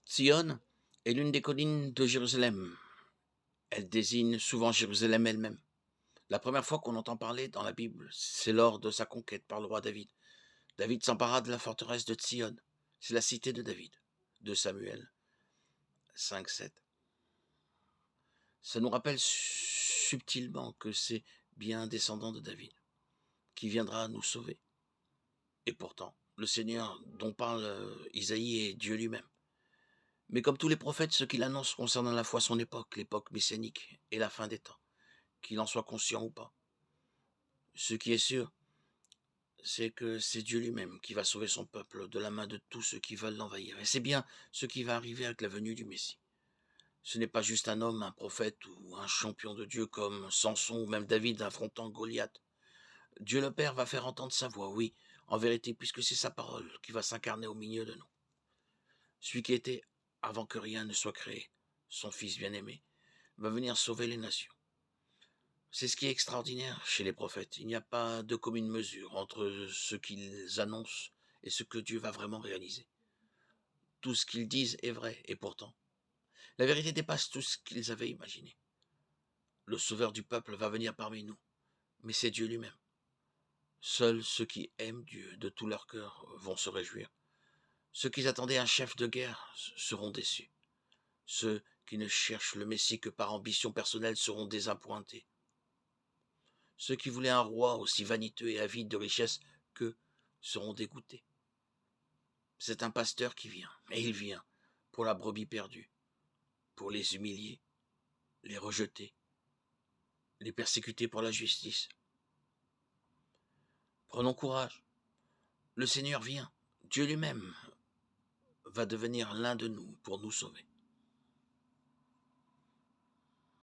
Sion est l'une des collines de Jérusalem. Elle désigne souvent Jérusalem elle-même. La première fois qu'on entend parler dans la Bible, c'est lors de sa conquête par le roi David. David s'empara de la forteresse de Sion. C'est la cité de David, de Samuel 5:7. Ça nous rappelle subtilement que c'est bien un descendant de David qui viendra nous sauver. Et pourtant, le Seigneur dont parle Isaïe est Dieu lui-même. Mais comme tous les prophètes, ce qu'il annonce concernant la foi son époque, l'époque messianique et la fin des temps, qu'il en soit conscient ou pas. Ce qui est sûr, c'est que c'est Dieu lui-même qui va sauver son peuple de la main de tous ceux qui veulent l'envahir. Et c'est bien ce qui va arriver avec la venue du Messie. Ce n'est pas juste un homme, un prophète ou un champion de Dieu comme Samson ou même David affrontant Goliath. Dieu le Père va faire entendre sa voix, oui, en vérité, puisque c'est sa parole qui va s'incarner au milieu de nous. Celui qui était, avant que rien ne soit créé, son Fils bien-aimé, va venir sauver les nations. C'est ce qui est extraordinaire chez les prophètes. Il n'y a pas de commune mesure entre ce qu'ils annoncent et ce que Dieu va vraiment réaliser. Tout ce qu'ils disent est vrai, et pourtant, la vérité dépasse tout ce qu'ils avaient imaginé. Le sauveur du peuple va venir parmi nous, mais c'est Dieu lui-même. Seuls ceux qui aiment Dieu de tout leur cœur vont se réjouir. Ceux qui attendaient un chef de guerre seront déçus. Ceux qui ne cherchent le Messie que par ambition personnelle seront désappointés. Ceux qui voulaient un roi aussi vaniteux et avide de richesses qu'eux seront dégoûtés. C'est un pasteur qui vient, et il vient pour la brebis perdue, pour les humilier, les rejeter, les persécuter pour la justice. Prenons courage, le Seigneur vient, Dieu lui-même va devenir l'un de nous pour nous sauver.